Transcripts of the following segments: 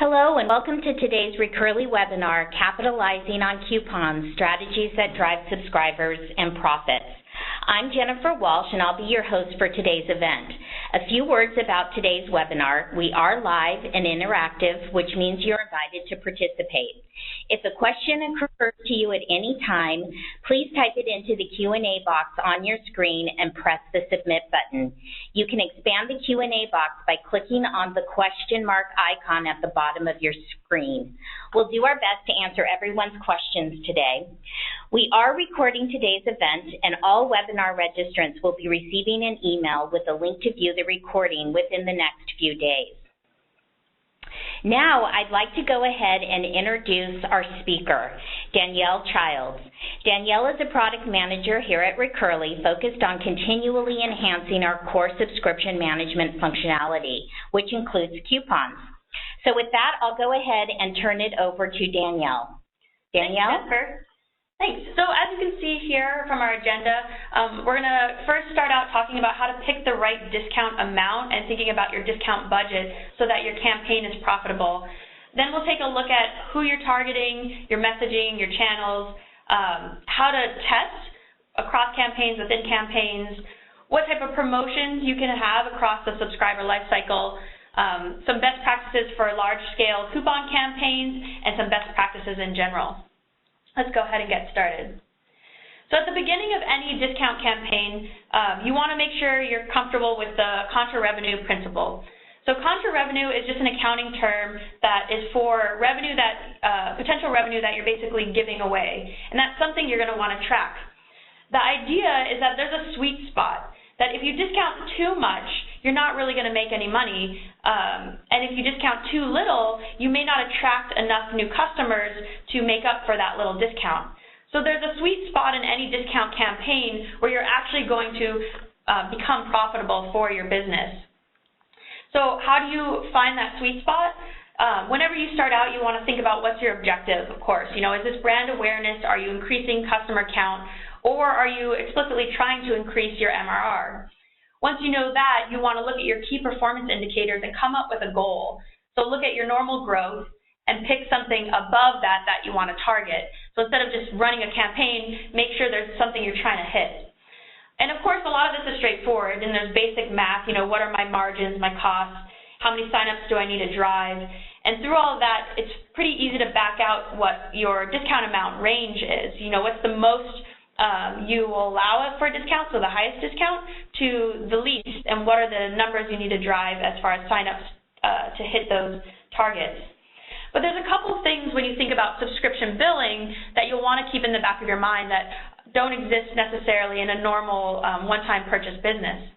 Hello and welcome to today's Recurly webinar, Capitalizing on Coupons, Strategies that Drive Subscribers and Profits. I'm Jennifer Walsh and I'll be your host for today's event. A few words about today's webinar. We are live and interactive, which means you're invited to participate. If a question occurs to you at any time, please type it into the Q&A box on your screen and press the submit button. You can expand the Q&A box by clicking on the question mark icon at the bottom of your screen. We'll do our best to answer everyone's questions today. We are recording today's event, and all webinar registrants will be receiving an email with a link to view the recording within the next few days. Now, I'd like to go ahead and introduce our speaker, Danielle Childs. Danielle is a product manager here at Recurly, focused on continually enhancing our core subscription management functionality, which includes coupons. So with that, I'll go ahead and turn it over to Danielle. Danielle? Thanks, Jennifer. Thanks. So as you can see here from our agenda, we're going to first start out talking about how to pick the right discount amount and thinking about your discount budget so that your campaign is profitable. Then we'll take a look at who you're targeting, your messaging, your channels, how to test across campaigns, within campaigns, what type of promotions you can have across the subscriber lifecycle, some best practices for large-scale coupon campaigns, and some best practices in general. Let's go ahead and get started. So at the beginning of any discount campaign, you want to make sure you're comfortable with the contra revenue principle. So contra revenue is just an accounting term that is for revenue that, potential revenue that you're basically giving away, and that's something you're going to want to track. The idea is that there's a sweet spot, that if you discount too much, you're not really going to make any money, and if you discount too little, you may not attract enough new customers to make up for that little discount. So there's a sweet spot in any discount campaign where you're actually going to become profitable for your business. So how do you find that sweet spot? Whenever you start out, you want to think about what's your objective, of course. You know, is this brand awareness? Are you increasing customer count? Or are you explicitly trying to increase your MRR? Once you know that, you want to look at your key performance indicators and come up with a goal. So look at your normal growth and pick something above that that you want to target. So instead of just running a campaign, make sure there's something you're trying to hit. And of course, a lot of this is straightforward, and there's basic math, you know, what are my margins, my costs, how many signups do I need to drive? And through all of that, it's pretty easy to back out what your discount amount range is. You know, what's the most you will allow it for a discount, so the highest discount, to the least, and what are the numbers you need to drive as far as signups to hit those targets. But there's a couple of things when you think about subscription billing that you'll want to keep in the back of your mind that don't exist necessarily in a normal one-time purchase business.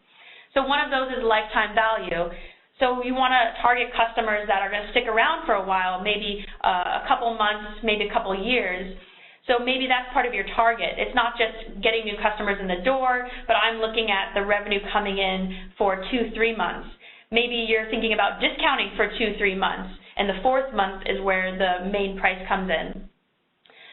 So one of those is lifetime value. So you want to target customers that are going to stick around for a while, maybe a couple months, maybe a couple years. So maybe that's part of your target. It's not just getting new customers in the door, but I'm looking at the revenue coming in for 2-3 months. Maybe you're thinking about discounting for 2-3 months, and the 4th month is where the main price comes in.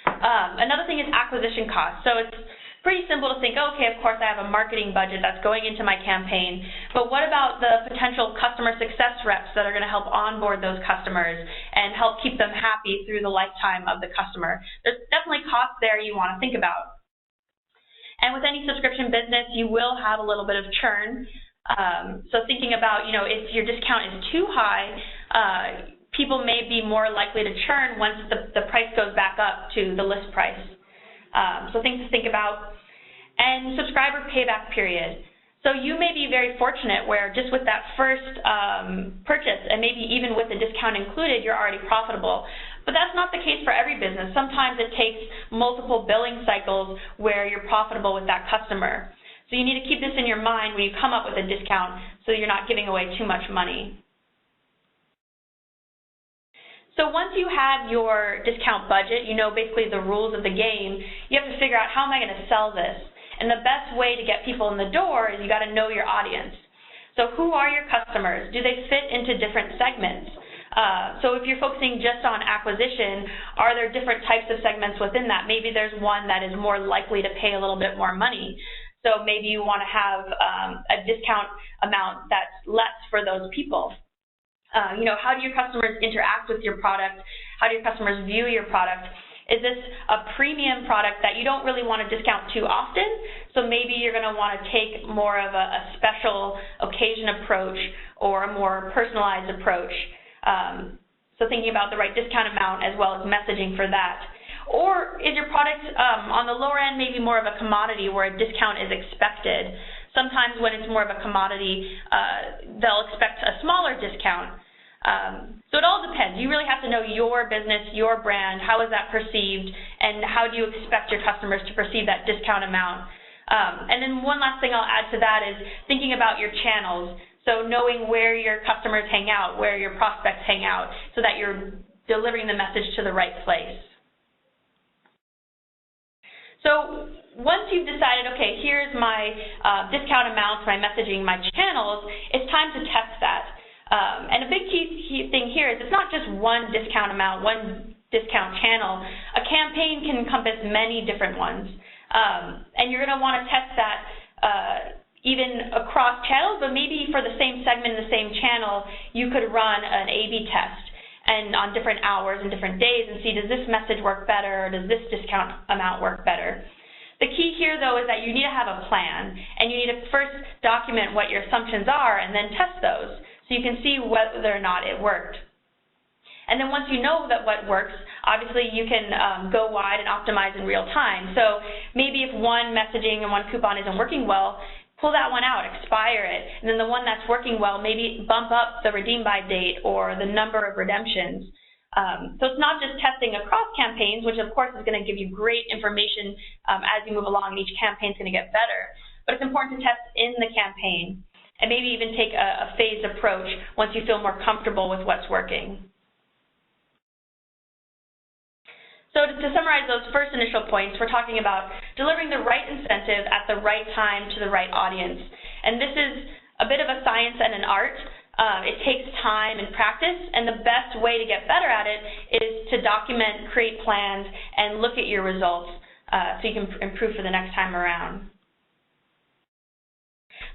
Another thing is acquisition costs. So it's pretty simple to think, okay, of course I have a marketing budget that's going into my campaign, but what about the potential customer success reps that are going to help onboard those customers and help keep them happy through the lifetime of the customer? There's definitely costs there you want to think about. And with any subscription business, you will have a little bit of churn. So thinking about, you know, if your discount is too high, people may be more likely to churn once the price goes back up to the list price. So things to think about. And subscriber payback period. So you may be very fortunate where just with that first purchase, and maybe even with the discount included, you're already profitable. But that's not the case for every business. Sometimes it takes multiple billing cycles where you're profitable with that customer. So you need to keep this in your mind when you come up with a discount so you're not giving away too much money. So once you have your discount budget, you know basically the rules of the game, you have to figure out how am I going to sell this? And the best way to get people in the door is you got to know your audience. So who are your customers? Do they fit into different segments? So if you're focusing just on acquisition, are there different types of segments within that? Maybe there's one that is more likely to pay a little bit more money. So maybe you want to have a discount amount that's less for those people. How do your customers interact with your product? How do your customers view your product? Is this a premium product that you don't really want to discount too often? So maybe you're going to want to take more of a special occasion approach or a more personalized approach. So thinking about the right discount amount as well as messaging for that. Or is your product on the lower end maybe more of a commodity where a discount is expected? Sometimes when it's more of a commodity, they'll expect a smaller discount. So it all depends. You really have to know your business, your brand, how is that perceived, and how do you expect your customers to perceive that discount amount. And then one last thing I'll add to that is thinking about your channels. So knowing where your customers hang out, where your prospects hang out, so that you're delivering the message to the right place. So once you've decided, okay, here's my discount amounts, my messaging, my channels, it's time to test that. And a big key thing here is it's not just one discount amount, one discount channel. A campaign can encompass many different ones. And you're going to want to test that even across channels, but maybe for the same segment, the same channel, you could run an A/B test and on different hours and different days and see, does this message work better, or does this discount amount work better? The key here, though, is that you need to have a plan, and you need to first document what your assumptions are and then test those so you can see whether or not it worked. And then once you know that what works, obviously you can go wide and optimize in real time. So maybe if one messaging and one coupon isn't working well, pull that one out, expire it, and then the one that's working well, maybe bump up the redeem by date or the number of redemptions. So it's not just testing across campaigns, which of course is going to give you great information as you move along, and each campaign is going to get better, but it's important to test in the campaign and maybe even take a phased approach once you feel more comfortable with what's working. So to summarize those first initial points, we're talking about delivering the right incentive at the right time to the right audience. And this is a bit of a science and an art. It takes time and practice, and the best way to get better at it is to document, create plans, and look at your results so you can improve for the next time around.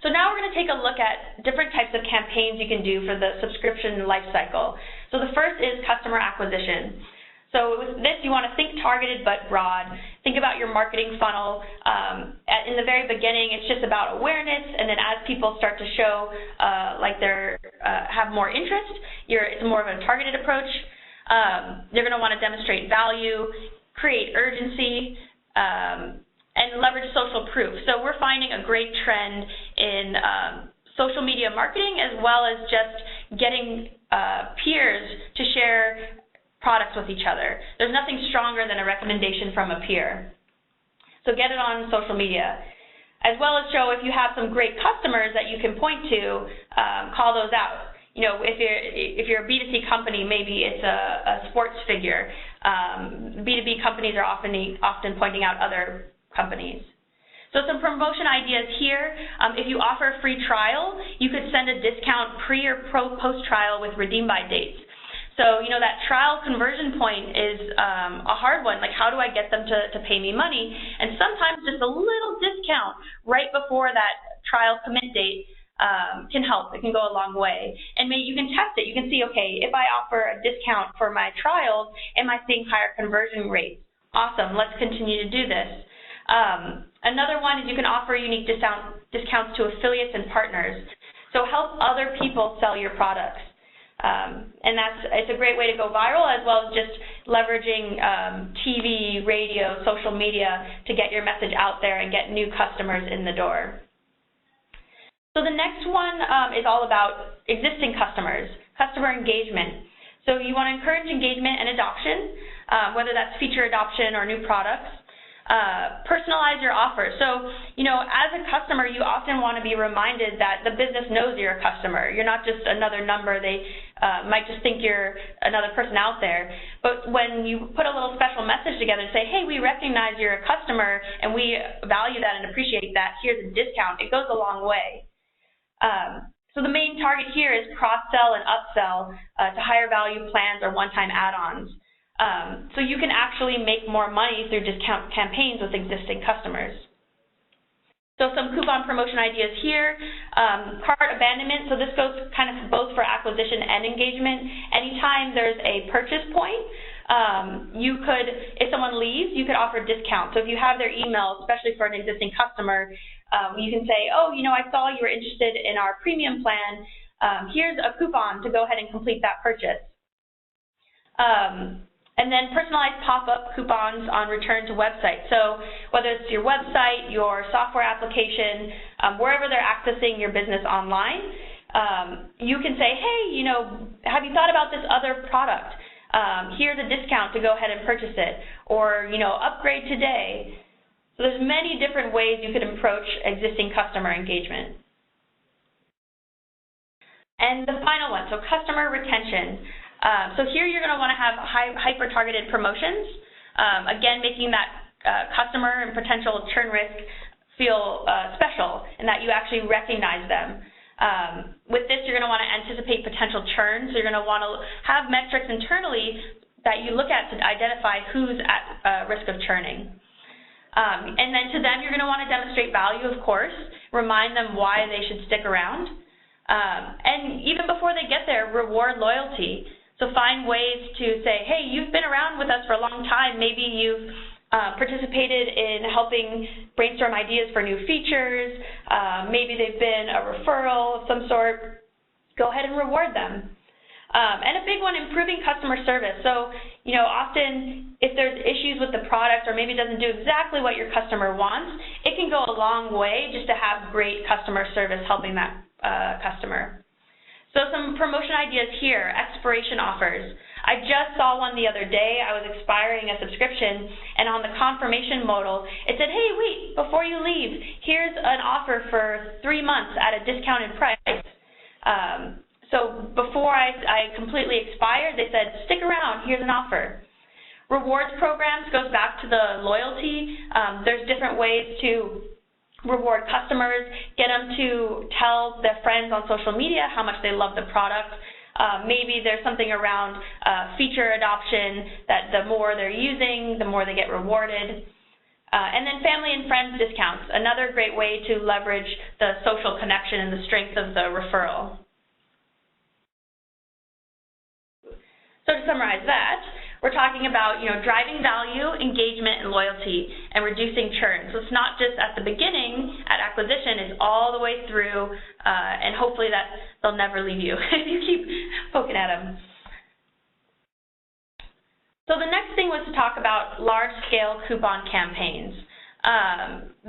So now we're going to take a look at different types of campaigns you can do for the subscription life cycle. So the first is customer acquisition. So with this, you want to think targeted but broad. Think about your marketing funnel. In the very beginning, it's just about awareness, and then as people start to show like they have more interest, it's more of a targeted approach. You're going to want to demonstrate value, create urgency, and leverage social proof. So we're finding a great trend in social media marketing, as well as just getting peers to share products with each other. There's nothing stronger than a recommendation from a peer. So get it on social media. As well as show if you have some great customers that you can point to, call those out. If you're a B2C company, maybe it's a sports figure. B2B companies are often pointing out other companies. So some promotion ideas here. If you offer a free trial, you could send a discount pre or post trial with redeem by dates. So, that trial conversion point is a hard one. Like, how do I get them to pay me money? And sometimes just a little discount right before that trial commit date can help. It can go a long way. And maybe you can test it. You can see, okay, if I offer a discount for my trials, am I seeing higher conversion rates? Awesome. Let's continue to do this. Another one is you can offer unique discounts to affiliates and partners. So help other people sell your products. And it's a great way to go viral, as well as just leveraging TV, radio, social media to get your message out there and get new customers in the door. So the next one is all about existing customers, customer engagement. So you want to encourage engagement and adoption, whether that's feature adoption or new products. Personalize your offer. So, as a customer, you often want to be reminded that the business knows you're a customer. You're not just another number. They might just think you're another person out there. But when you put a little special message together and say, hey, we recognize you're a customer and we value that and appreciate that, here's a discount, it goes a long way. So the main target here is cross-sell and upsell to higher value plans or one-time add-ons. So you can actually make more money through discount campaigns with existing customers. So some coupon promotion ideas here, cart abandonment. So this goes kind of both for acquisition and engagement. Anytime there's a purchase point, you could, if someone leaves, you could offer discounts. So if you have their email, especially for an existing customer, you can say, oh, you know, I saw you were interested in our premium plan. Here's a coupon to go ahead and complete that purchase. And then personalized pop-up coupons on return to website. So whether it's your website, your software application, wherever they're accessing your business online, you can say, hey, you know, have you thought about this other product? Here's a discount to go ahead and purchase it, or, you know, upgrade today. So there's many different ways you could approach existing customer engagement. And the final one, so customer retention. So here you're going to want to have hyper-targeted promotions, again, making that customer and potential churn risk feel special and that you actually recognize them. With this, you're going to want to anticipate potential churn, so you're going to want to have metrics internally that you look at to identify who's at risk of churning. And then to them, you're going to want to demonstrate value, of course, remind them why they should stick around. And even before they get there, reward loyalty. So find ways to say, hey, you've been around with us for a long time. Maybe you've participated in helping brainstorm ideas for new features. Maybe they've been a referral of some sort. Go ahead and reward them. And a big one, improving customer service. So, you know, often if there's issues with the product or maybe it doesn't do exactly what your customer wants, it can go a long way just to have great customer service helping that customer. So some promotion ideas here, expiration offers. I just saw one the other day. I was expiring a subscription, and on the confirmation modal, it said, hey, wait, before you leave, here's an offer for 3 months at a discounted price. So before I completely expired, they said, stick around, here's an offer. Rewards programs goes back to the loyalty. There's different ways to reward customers, get them to tell their friends on social media how much they love the product. Maybe there's something around feature adoption that the more they're using, the more they get rewarded. And then family and friends discounts, another great way to leverage the social connection and the strength of the referral. So to summarize that, we're talking about, you know, driving value, engagement, and loyalty, and reducing churn. So it's not just at the beginning, at acquisition, it's all the way through, and hopefully that they'll never leave you if you keep poking at them. So the next thing was to talk about large-scale coupon campaigns.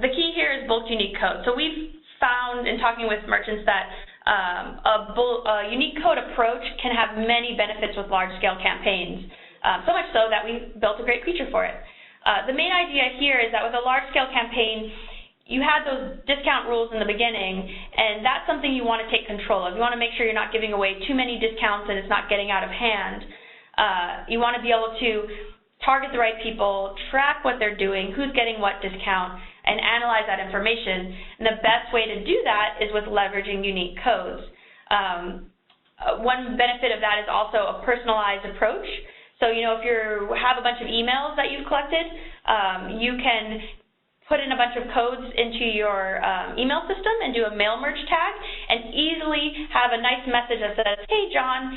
The key here is bulk unique code. So we've found in talking with merchants that a unique code approach can have many benefits with large-scale campaigns. So much so that we built a great feature for it. The main idea here is that with a large-scale campaign, you had those discount rules in the beginning, and that's something you want to take control of. You want to make sure you're not giving away too many discounts and it's not getting out of hand. You want to be able to target the right people, track what they're doing, who's getting what discount, and analyze that information. And the best way to do that is with leveraging unique codes. One benefit of that is also a personalized approach. So, you know, if you have a bunch of emails that you've collected, you can put in a bunch of codes into your email system and do a mail merge tag and easily have a nice message that says, hey, John,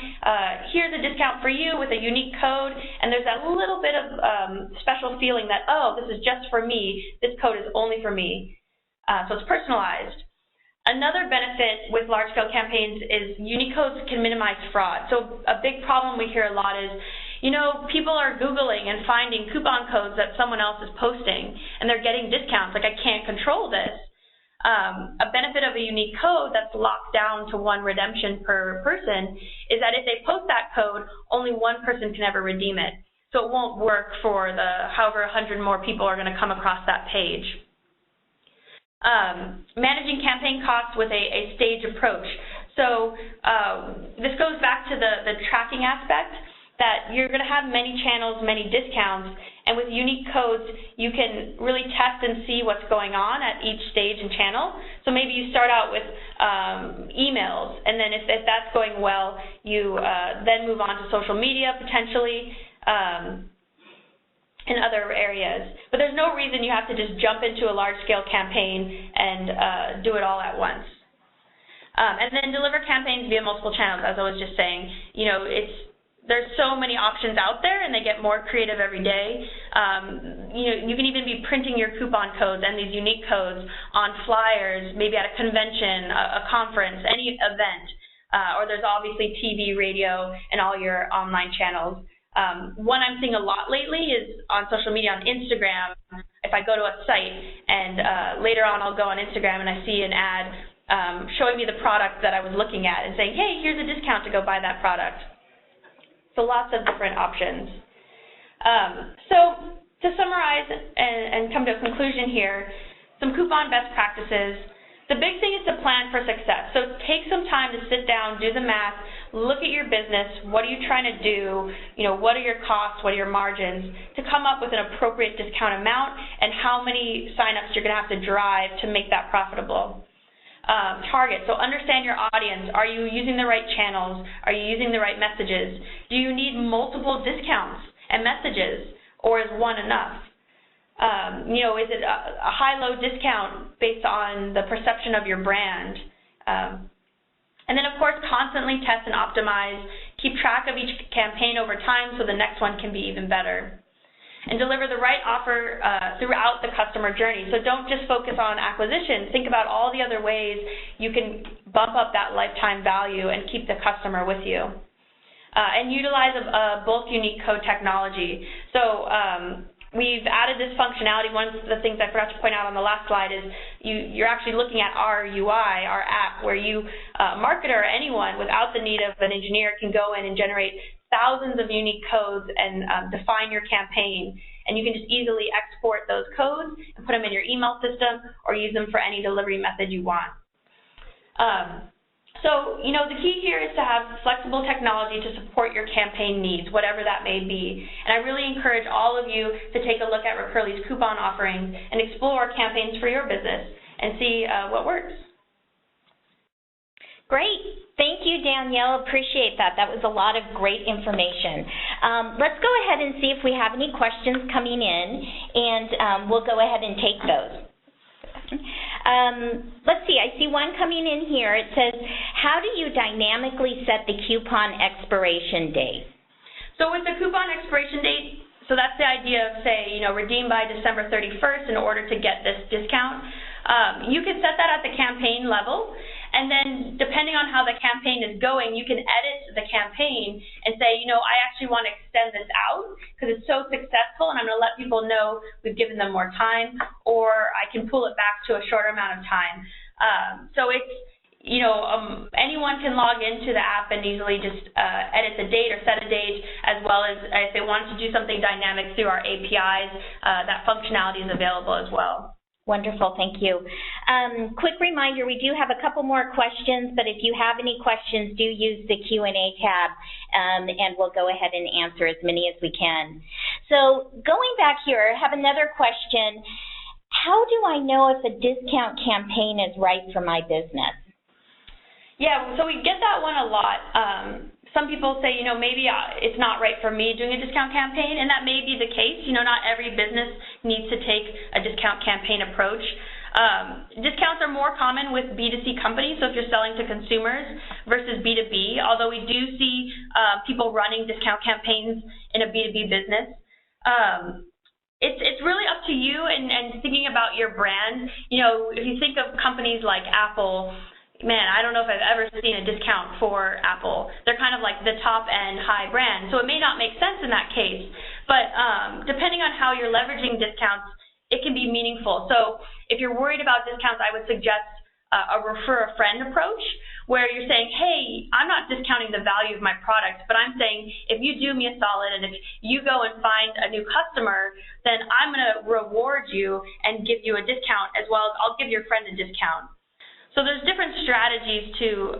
here's a discount for you with a unique code, and there's that little bit of special feeling that, oh, this is just for me, this code is only for me. So it's personalized. Another benefit with large-scale campaigns is unique codes can minimize fraud. So a big problem we hear a lot is, you know, people are Googling and finding coupon codes that someone else is posting, and they're getting discounts. Like, I can't control this. A benefit of a unique code that's locked down to one redemption per person is that if they post that code, only one person can ever redeem it. So it won't work for the however 100 more people are going to come across that page. Managing campaign costs with a stage approach. So this goes back to the tracking aspect, that you're going to have many channels, many discounts, and with unique codes, you can really test and see what's going on at each stage and channel. So maybe you start out with emails, and then if that's going well, you then move on to social media potentially. in other areas. But there's no reason you have to just jump into a large-scale campaign and do it all at once. And then deliver campaigns via multiple channels, as I was just saying. You know, there's so many options out there, and they get more creative every day. You know, you can even be printing your coupon codes and these unique codes on flyers, maybe at a convention, a conference, any event. Or there's obviously TV, radio, and all your online channels. One I'm seeing a lot lately is on social media, on Instagram. If I go to a site and later on I'll go on Instagram and I see an ad showing me the product that I was looking at and saying, hey, here's a discount to go buy that product. So lots of different options. So to summarize and come to a conclusion here, some coupon best practices. The big thing is to plan for success. So take some time to sit down, do the math, look at your business, what are you trying to do, you know, what are your costs, what are your margins, to come up with an appropriate discount amount and how many signups you're going to have to drive to make that profitable. Target, so understand your audience. Are you using the right channels? Are you using the right messages? Do you need multiple discounts and messages, or is one enough? You know, is it a high-low discount based on the perception of your brand? And then, of course, constantly test and optimize. Keep track of each campaign over time so the next one can be even better. And deliver the right offer throughout the customer journey. So don't just focus on acquisition. Think about all the other ways you can bump up that lifetime value and keep the customer with you. And utilize a bulk unique code technology. So we've added this functionality. One of the things I forgot to point out on the last slide is you're actually looking at our UI, our app, where you, marketer or anyone without the need of an engineer, can go in and generate thousands of unique codes and define your campaign. And you can just easily export those codes and put them in your email system or use them for any delivery method you want. So, you know, the key here is to have flexible technology to support your campaign needs, whatever that may be. And I really encourage all of you to take a look at Recurly's coupon offerings and explore campaigns for your business and see what works. Great. Thank you, Danielle. Appreciate that. That was a lot of great information. Let's go ahead and see if we have any questions coming in, and we'll go ahead and take those. Let's see. I see one coming in here. It says, how do you dynamically set the coupon expiration date? So with the coupon expiration date, so that's the idea of, say, you know, redeem by December 31st in order to get this discount. You can set that at the campaign level. And then depending on how the campaign is going, you can edit the campaign and say, you know, I actually want to extend this out because it's so successful and I'm going to let people know we've given them more time, or I can pull it back to a shorter amount of time. So it's, you know, anyone can log into the app and easily just edit the date or set a date, as well as if they wanted to do something dynamic through our APIs, that functionality is available as well. Wonderful, thank you. Quick reminder, we do have a couple more questions, but if you have any questions, do use the Q&A tab, and we'll go ahead and answer as many as we can. So going back here, I have another question. How do I know if a discount campaign is right for my business? Yeah, so we get that one a lot. Some people say, you know, maybe it's not right for me doing a discount campaign, and that may be the case. You know, not every business needs to take a discount campaign approach. Discounts are more common with B2C companies, so if you're selling to consumers versus B2B, although we do see people running discount campaigns in a B2B business. It's really up to you and thinking about your brand. You know, if you think of companies like Apple, man, I don't know if I've ever seen a discount for Apple. They're kind of like the top-end high brand, so it may not make sense in that case. But depending on how you're leveraging discounts, it can be meaningful. So if you're worried about discounts, I would suggest a refer-a-friend approach, where you're saying, hey, I'm not discounting the value of my product, but I'm saying if you do me a solid and if you go and find a new customer, then I'm going to reward you and give you a discount, as well as I'll give your friend a discount. So there's different strategies to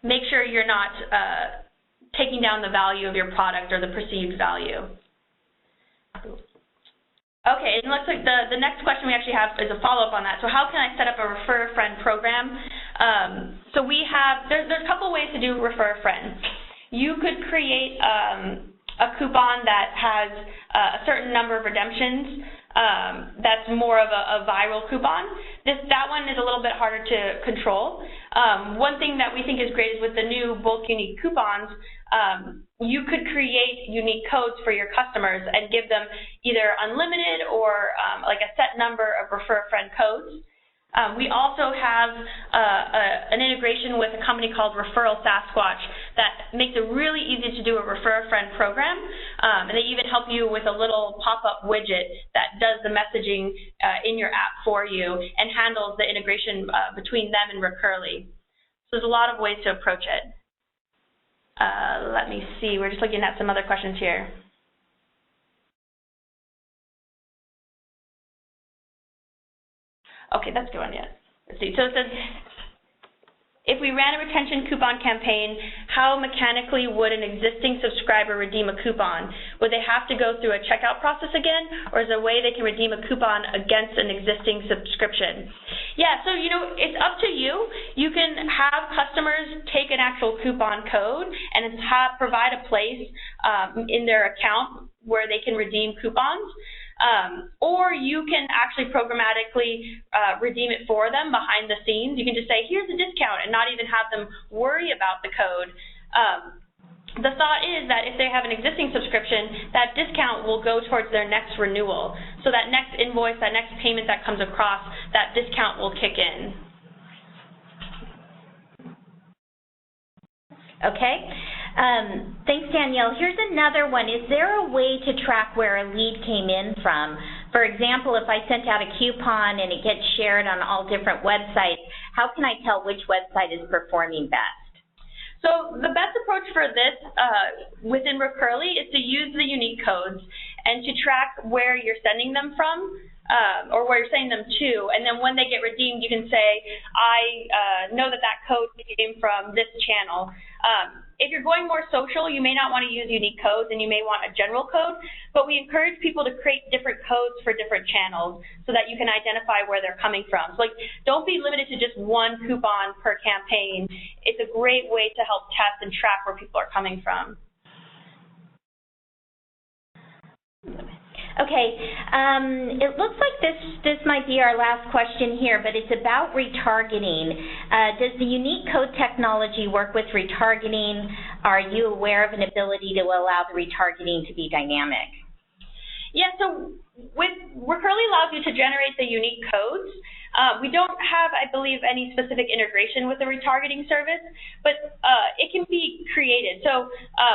make sure you're not taking down the value of your product or the perceived value. Okay, and it looks like the next question we actually have is a follow-up on that. So how can I set up a refer-a-friend program? So there's a couple ways to do refer-a-friend. You could create a a coupon that has a certain number of redemptions, that's more of a viral coupon. That one is a little bit harder to control. One thing that we think is great is with the new bulk unique coupons, you could create unique codes for your customers and give them either unlimited or like a set number of refer a friend codes. We also have an integration with a company called Referral Sasquatch that makes it really easy to do a refer a friend program, and they even help you with a little pop-up widget that does the messaging in your app for you and handles the integration between them and Recurly. So there's a lot of ways to approach it. Let me see, we're just looking at some other questions here. Okay, that's a good one, yeah. Let's see. So it says, if we ran a retention coupon campaign, how mechanically would an existing subscriber redeem a coupon? Would they have to go through a checkout process again, or is there a way they can redeem a coupon against an existing subscription? Yeah, so, you know, it's up to you. You can have customers take an actual coupon code and provide a place in their account where they can redeem coupons. Or you can actually programmatically redeem it for them behind the scenes. You can just say, here's a discount, and not even have them worry about the code. The thought is that if they have an existing subscription, that discount will go towards their next renewal. So that next invoice, that next payment that comes across, that discount will kick in. Okay. Thanks, Danielle. Here's another one. Is there a way to track where a lead came in from? For example, if I sent out a coupon and it gets shared on all different websites, how can I tell which website is performing best? So the best approach for this within Recurly is to use the unique codes and to track where you're sending them from. Or where you're sending them to, and then when they get redeemed, you can say, I know that that code came from this channel. If you're going more social, you may not want to use unique codes, and you may want a general code, but we encourage people to create different codes for different channels so that you can identify where they're coming from. So, like, don't be limited to just one coupon per campaign. It's a great way to help test and track where people are coming from. Okay, it looks like this might be our last question here, but it's about retargeting. Does the unique code technology work with retargeting? Are you aware of an ability to allow the retargeting to be dynamic? Yeah, so Recurly allows you to generate the unique codes. We don't have, I believe, any specific integration with the retargeting service, but it can be created. So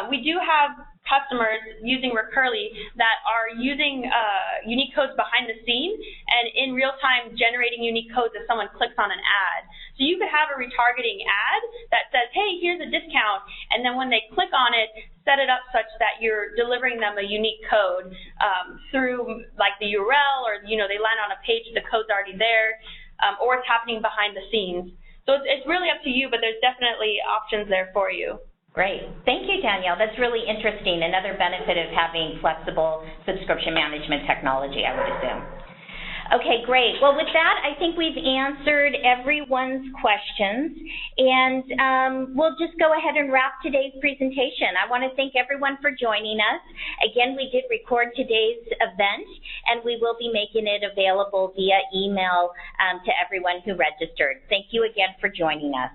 we do have customers using Recurly that are using unique codes behind the scene and in real time generating unique codes if someone clicks on an ad. So you could have a retargeting ad that says, hey, here's a discount, and then when they click on it, set it up such that you're delivering them a unique code through like the URL, or they land on a page, the code's already there, or it's happening behind the scenes. So it's really up to you, but there's definitely options there for you. Great. Thank you, Danielle. That's really interesting. Another benefit of having flexible subscription management technology, I would assume. Okay, great. Well, with that, I think we've answered everyone's questions, and we'll just go ahead and wrap today's presentation. I want to thank everyone for joining us. Again, we did record today's event, and we will be making it available via email to everyone who registered. Thank you again for joining us.